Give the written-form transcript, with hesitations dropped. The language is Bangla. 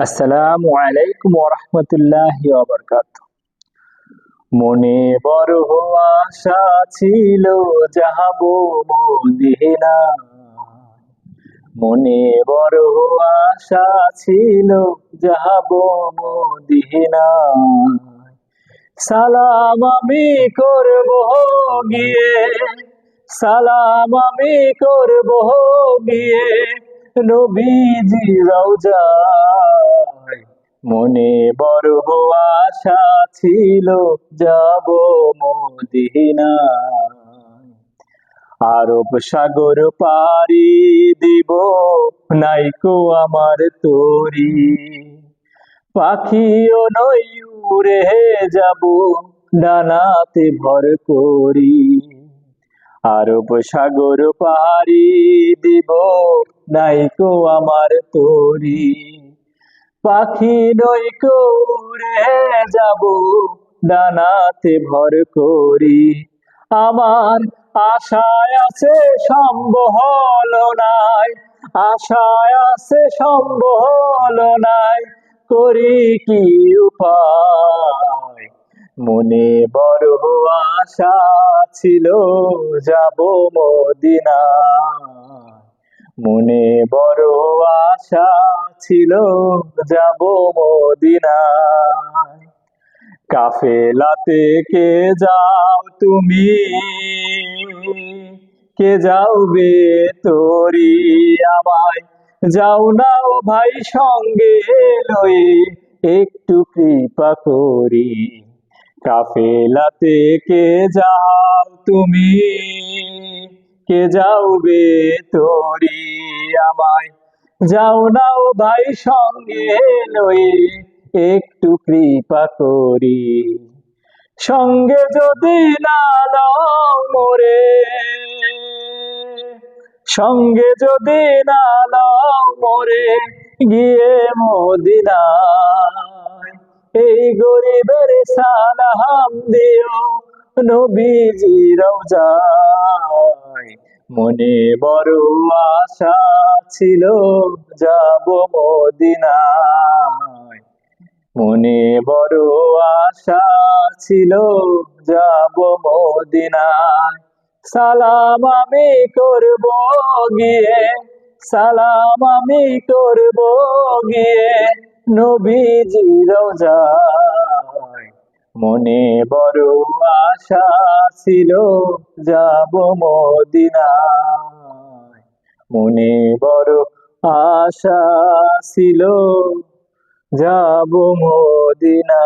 আসসালামু আলাইকুম ওরহমতুল্লাহি ওয়াবারাকাতুহু। মনে বড় আশা ছিল যাবো মদিনা। মনে বড় আশা ছিল যাবো মদিনা। সালাম আমি করব গিয়ে, সালাম আমি করব গিয়ে নবীজি রওজায়। মনে বড় আশা ছিল যাব মদিনা। আরব সাগর পাড়ি দিব নাইকো আমার তরি, পাখিও নই উড়ে যাব ডানাতে ভর করি। আরব সাগর পাড়ি দিব নাইকো আমার তরি, পাখি নইকো উড়ে যাব ডানাতে ভর করি। আমার আশায় আছে সম্বল নাই, আশায় আছে সম্বল নাই, করি কি উপায়। মনে বড় আশা ছিল যাব মদিনা। মনে বড় আশা ছিল যাব মদিনা। কাফেলাতে কে যাও তুমি, কে যাওবে তোরি আমায়, যাও না ও ভাই সঙ্গে লয়ে একটু কৃপা করি। কাফেলাতে কে যাও তুমি, কে যাওবে তোরি আমায়, যাও না ও ভাই সঙ্গে লয়ে একটু কৃপা করি। সঙ্গে যদি না নাও মোরে, সঙ্গে যদি না নাও মোরে গিয়ে মদিনায়, এই গরিবের সালাম দিও নবীজি রওজায়। মনে বড় আশা ছিল যাব মদিনায়। মনে বড় আশা ছিল যাব মদিনায়। সালাম আমি করব গিয়ে, সালাম আমি করব গিয়ে নবীজি রওজায়। মনে বড় আশা ছিল যাব মদিনায়। মনে বড় আশা ছিল যাব মদিনা।